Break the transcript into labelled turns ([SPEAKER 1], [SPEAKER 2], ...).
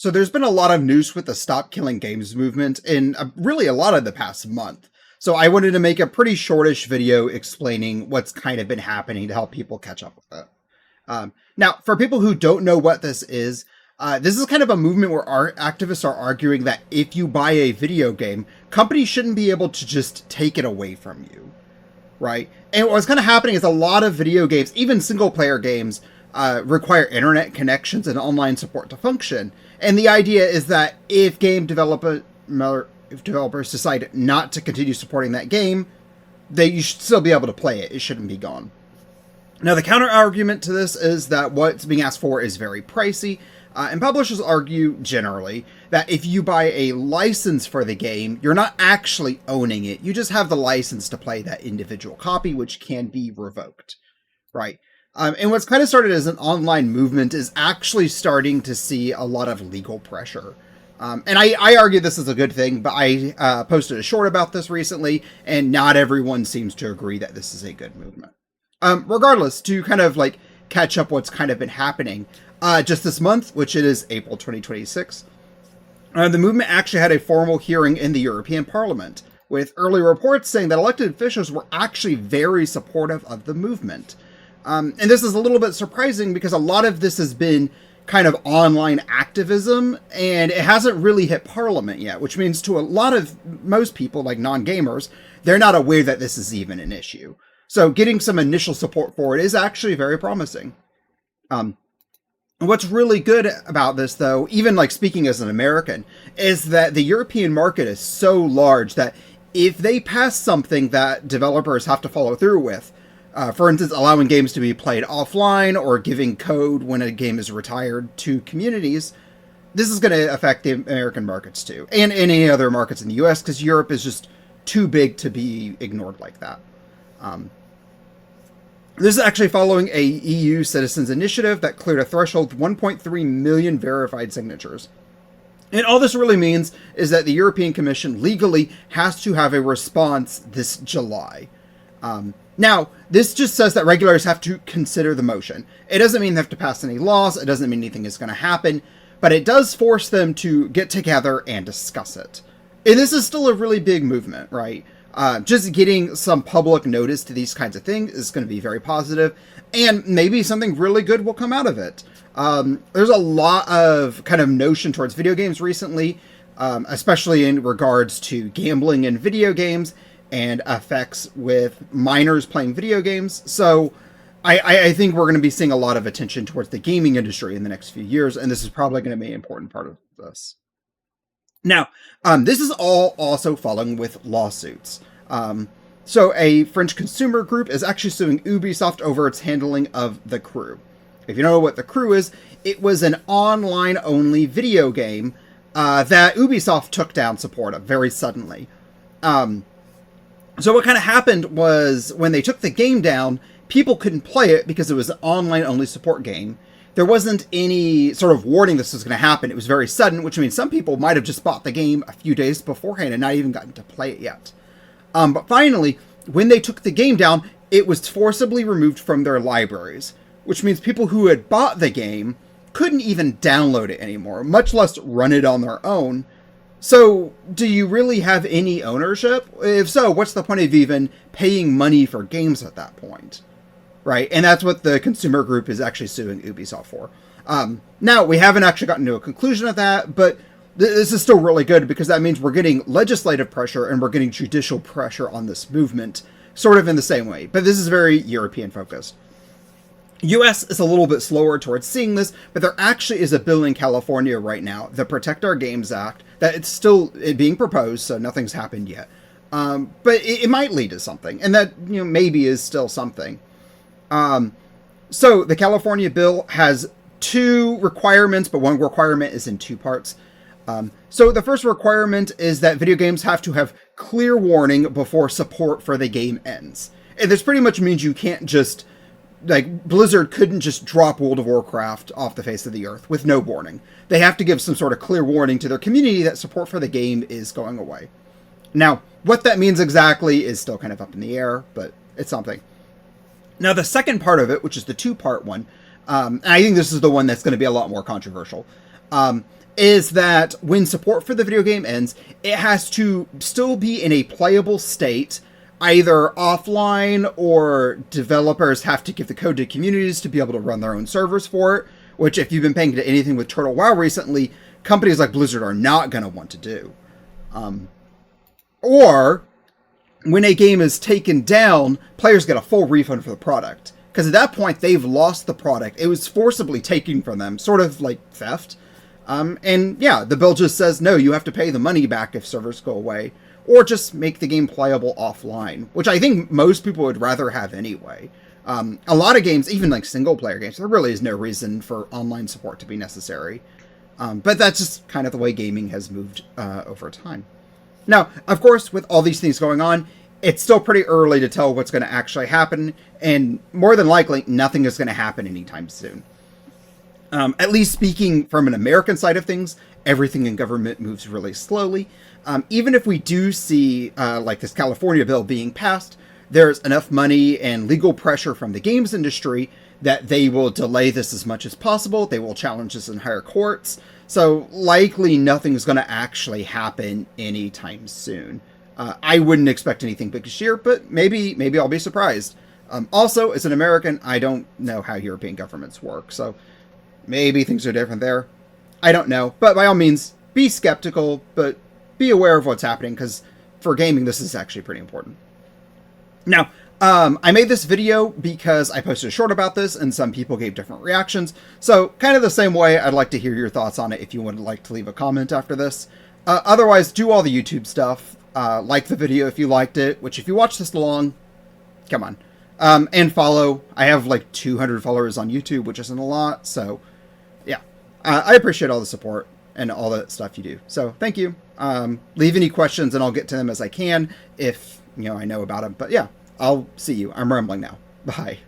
[SPEAKER 1] So there's been a lot of news with the Stop Killing Games movement in really a lot of the past month. So I wanted to make a pretty shortish video explaining what's kind of been happening to help people catch up with it. Now, for people who don't know what this is kind of a movement where our activists are arguing that if you buy a video game, companies shouldn't be able to just take it away from you, right? And what's kind of happening is a lot of video games, even single-player games, require internet connections and online support to function. And the idea is that if developers decide not to continue supporting that game, you should still be able to play it. It shouldn't be gone. Now, the counter argument to this is that what's being asked for is very pricey. And publishers argue generally that if you buy a license for the game, you're not actually owning it. You just have the license to play that individual copy, which can be revoked, right? And what's kind of started as an online movement is actually starting to see a lot of legal pressure. And I argue this is a good thing, but I posted a short about this recently, and not everyone seems to agree that this is a good movement. Regardless, to kind of like catch up what's kind of been happening, just this month, which it is April 2026, the movement actually had a formal hearing in the European Parliament, with early reports saying that elected officials were actually very supportive of the movement. And this is a little bit surprising because a lot of this has been kind of online activism, and it hasn't really hit Parliament yet, which means to most people, like non-gamers, they're not aware that this is even an issue. So getting some initial support for it is actually very promising. What's really good about this, though, even like speaking as an American, is that the European market is so large that if they pass something that developers have to follow through with, for instance, allowing games to be played offline or giving code when a game is retired to communities, this is going to affect the American markets too, and any other markets in the US, because Europe is just too big to be ignored like that. This is actually following a EU citizens initiative that cleared a threshold of 1.3 million verified signatures. And all this really means is that the European Commission legally has to have a response this July. Now, this just says that regulators have to consider the motion. It doesn't mean they have to pass any laws. It doesn't mean anything is going to happen. But it does force them to get together and discuss it. And this is still a really big movement, right? Just getting some public notice to these kinds of things is going to be very positive. And maybe something really good will come out of it. There's a lot of kind of notion towards video games recently, especially in regards to gambling in video games and effects with minors playing video games. So I think we're going to be seeing a lot of attention towards the gaming industry in the next few years, and this is probably going to be an important part of this. Now, this is all also following with lawsuits. So a French consumer group is actually suing Ubisoft over its handling of The Crew. If you know what The Crew is, it was an online-only video game that Ubisoft took down support of very suddenly. So what kind of happened was when they took the game down, people couldn't play it because it was an online-only support game. There wasn't any sort of warning this was going to happen. It was very sudden, which means some people might have just bought the game a few days beforehand and not even gotten to play it yet. But finally, when they took the game down, it was forcibly removed from their libraries, which means people who had bought the game couldn't even download it anymore, much less run it on their own. So, do you really have any ownership? If so, what's the point of even paying money for games at that point? Right? And that's what the consumer group is actually suing Ubisoft for. Now, we haven't actually gotten to a conclusion of that, but this is still really good because that means we're getting legislative pressure and we're getting judicial pressure on this movement, sort of in the same way. But this is very European focused. US is a little bit slower towards seeing this, but there actually is a bill in California right now, the Protect Our Games Act, that it's still being proposed, so nothing's happened yet. But it might lead to something, and that maybe is still something. So the California bill has two requirements, but one requirement is in two parts. So the first requirement is that video games have to have clear warning before support for the game ends. And this pretty much means you can't just, like, Blizzard couldn't just drop World of Warcraft off the face of the earth with no warning. They have to give some sort of clear warning to their community that support for the game is going away. Now, what that means exactly is still kind of up in the air, but it's something. Now, the second part of it, which is the two-part one, and I think this is the one that's going to be a lot more controversial, is that when support for the video game ends, it has to still be in a playable state, either offline, or developers have to give the code to communities to be able to run their own servers for it, which if you've been paying to anything with Turtle WoW recently, companies like Blizzard are not going to want to do. Or when a game is taken down, players get a full refund for the product. Because at that point, they've lost the product. It was forcibly taken from them, sort of like theft. And yeah, the bill just says, no, you have to pay the money back if servers go away. Or just make the game playable offline, which I think most people would rather have anyway. A lot of games, even like single-player games, there really is no reason for online support to be necessary. But that's just kind of the way gaming has moved over time. Now, of course, with all these things going on, it's still pretty early to tell what's going to actually happen, and more than likely, nothing is going to happen anytime soon. At least speaking from an American side of things, everything in government moves really slowly. Even if we do see, like this California bill being passed, there's enough money and legal pressure from the games industry that they will delay this as much as possible. They will challenge this in higher courts. So likely nothing is going to actually happen anytime soon. I wouldn't expect anything big this year, but maybe I'll be surprised. Also, as an American, I don't know how European governments work, so maybe things are different there. I don't know, but by all means, be skeptical, but be aware of what's happening, because for gaming, this is actually pretty important. Now, I made this video because I posted a short about this, and some people gave different reactions, so kind of the same way, I'd like to hear your thoughts on it if you would like to leave a comment after this. Otherwise, do all the YouTube stuff. Like the video if you liked it, which if you watch this long, come on. And follow. I have like 200 followers on YouTube, which isn't a lot, so yeah. I appreciate all the support and all the stuff you do. So thank you. Leave any questions and I'll get to them as I can if, I know about them. But yeah, I'll see you. I'm rambling now. Bye.